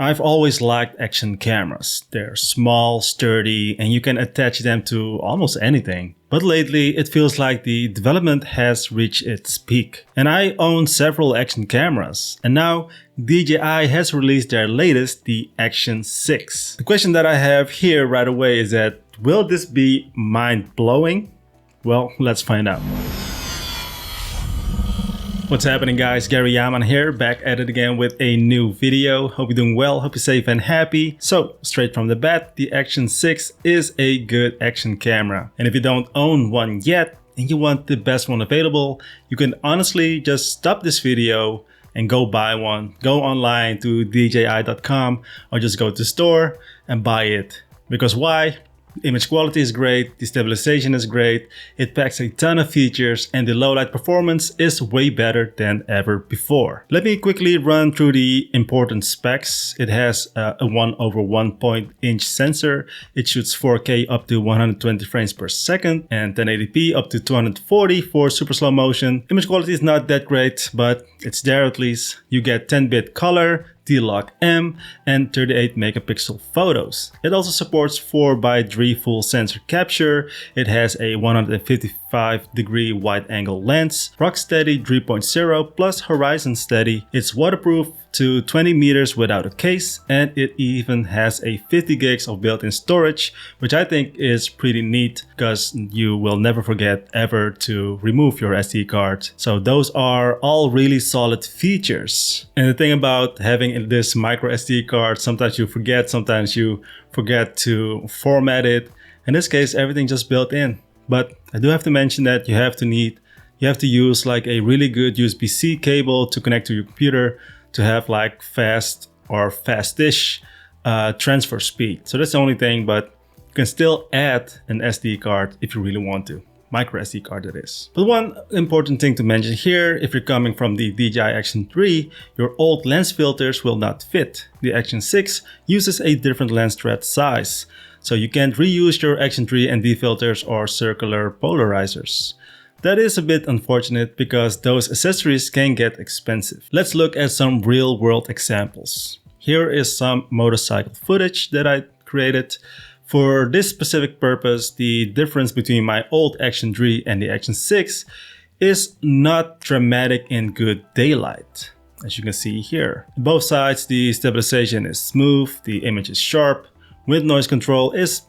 I've always liked action cameras. They're small, sturdy, and you can attach them to almost anything. But lately, it feels like the development has reached its peak. And I own several action cameras. And now, DJI has released their latest, the Action 6. The question that I have here right away is that, will this be mind-blowing? Well, let's find out. What's happening, guys? Gary Jahman here, back at it again with a new video. Hope you're doing well, hope you're safe and happy. So, straight from the bat, the Action 6 is a good action camera. And if you don't own one yet, and you want the best one available, you can honestly just stop this video and go buy one. Go online to DJI.com or just go to the store and buy it. Because why? Image quality is great, the stabilization is great, it packs a ton of features, and the low light performance is way better than ever before. Let me quickly run through the important specs. It has a 1/1 sensor, it shoots 4K up to 120 frames per second, and 1080p up to 240 for super slow motion. Image quality is not that great, but it's there at least. You get 10-bit color, T-Log M, and 38 megapixel photos. It also supports 4:3 full sensor capture. It has a 155-degree wide-angle lens, rock steady 3.0 plus horizon steady. It's waterproof to 20 meters without a case, and it even has a 50 gigs of built-in storage, which I think is pretty neat because you will never forget ever to remove your SD card. So those are all really solid features. And the thing about having this micro SD card, sometimes you forget to format it. In this case, everything just built in. But I do have to mention that you have to use like a really good USB-C cable to connect to your computer to have like fast or fast-ish transfer speed. So that's the only thing, but you can still add an SD card if you really want to. Micro SD card that is. But one important thing to mention here, if you're coming from the DJI Action 3, your old lens filters will not fit. The Action 6 uses a different lens thread size, so you can't reuse your Action 3 ND filters or circular polarizers. That is a bit unfortunate because those accessories can get expensive. Let's look at some real world examples. Here is some motorcycle footage that I created. For this specific purpose, the difference between my old Action 3 and the Action 6 is not dramatic in good daylight, as you can see here. On both sides, the stabilization is smooth, the image is sharp, wind noise control is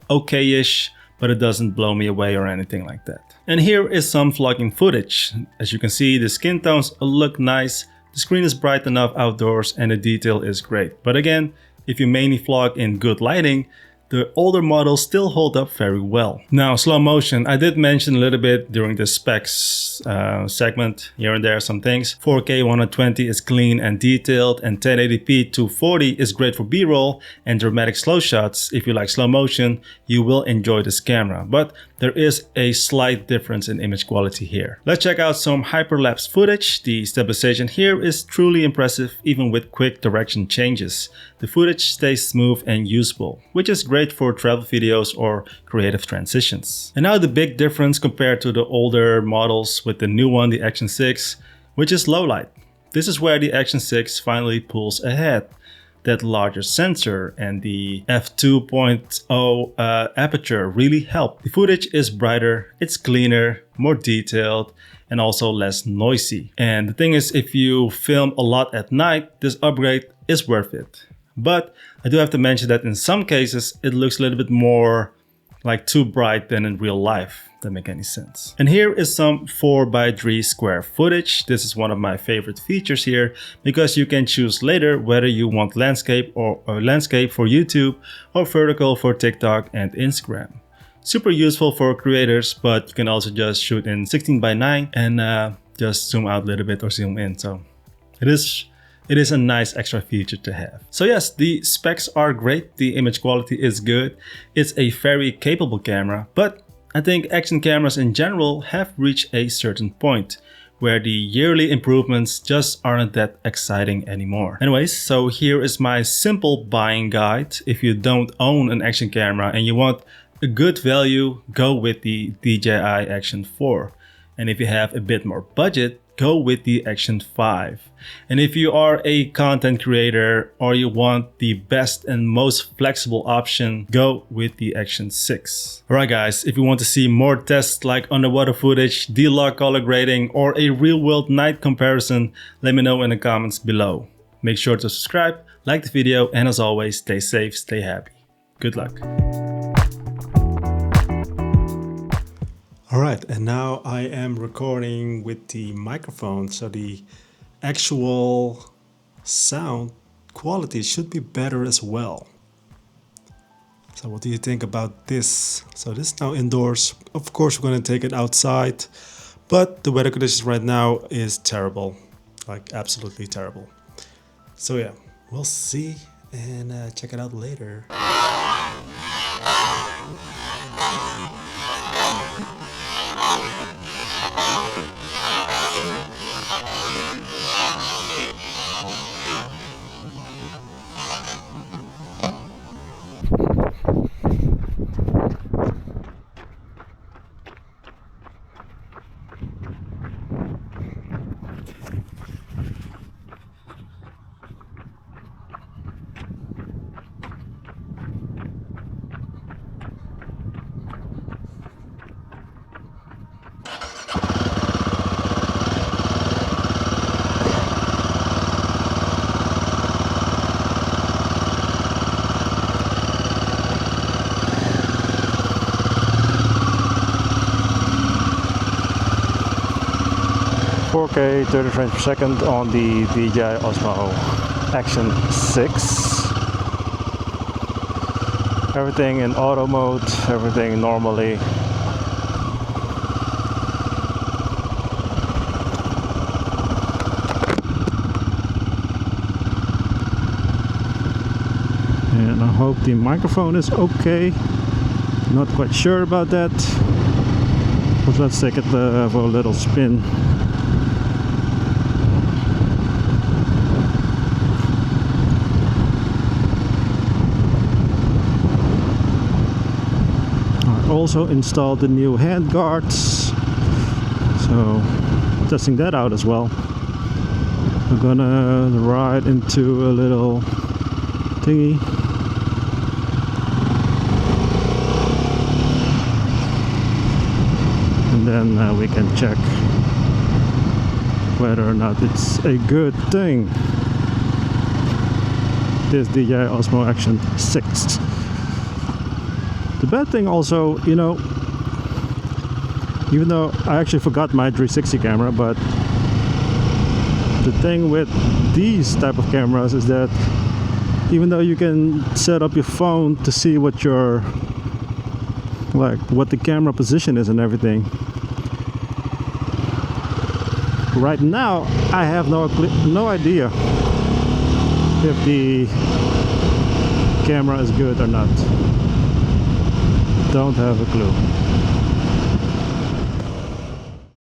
okay-ish, but it doesn't blow me away or anything like that. And here is some vlogging footage. As you can see, the skin tones look nice, the screen is bright enough outdoors, and the detail is great. But again, if you mainly vlog in good lighting, the older models still hold up very well. Now, slow motion, I did mention a little bit during the specs segment, here and there some things. 4K 120 is clean and detailed, and 1080p 240 is great for B-roll and dramatic slow shots. If you like slow motion, you will enjoy this camera, but there is a slight difference in image quality here. Let's check out some hyperlapse footage. The stabilization here is truly impressive, even with quick direction changes. The footage stays smooth and usable, which is great for travel videos or creative transitions. And now the big difference compared to the older models with the new one, the Action 6, which is low light. This is where the Action 6 finally pulls ahead. That larger sensor and the f2.0 aperture really help. The footage is brighter, it's cleaner, more detailed, and also less noisy. And the thing is, if you film a lot at night, this upgrade is worth it. But I do have to mention that in some cases, it looks a little bit more like too bright than in real life. That make any sense. And here is some 4:3 square footage. This is one of my favorite features here because you can choose later whether you want landscape or landscape for YouTube or vertical for TikTok and Instagram. Super useful for creators, but you can also just shoot in 16:9 and just zoom out a little bit or zoom in. So it is a nice extra feature to have. So yes, the specs are great. The image quality is good. It's a very capable camera, but I think action cameras in general have reached a certain point where the yearly improvements just aren't that exciting anymore. Anyways, so here is my simple buying guide. If you don't own an action camera and you want a good value, go with the DJI Action 4. And if you have a bit more budget, go with the Action 5. And if you are a content creator or you want the best and most flexible option, go with the Action 6. Alright guys, if you want to see more tests like underwater footage, D-Log color grading, or a real-world night comparison, let me know in the comments below. Make sure to subscribe, like the video, and as always, stay safe, stay happy. Good luck. Alright, and now I am recording with the microphone, so the actual sound quality should be better as well. So what do you think about this? So this is now indoors. Of course we're going to take it outside, but the weather conditions right now is terrible, like absolutely terrible. So yeah, we'll see and check it out later. .4K 30 frames per second on the DJI Osmo Action 6. Everything in auto mode, everything normally. And I hope the microphone is okay. Not quite sure about that. But let's take it for a little spin. Also installed the new hand guards, so testing that out as well. We're gonna ride into a little thingy. And then we can check whether or not it's a good thing. This DJI Osmo Action 6. The bad thing also, you know, even though I actually forgot my 360 camera, but the thing with these type of cameras is that even though you can set up your phone to see what your, like, what the camera position is and everything, right now I have no idea if the camera is good or not. Don't have a clue.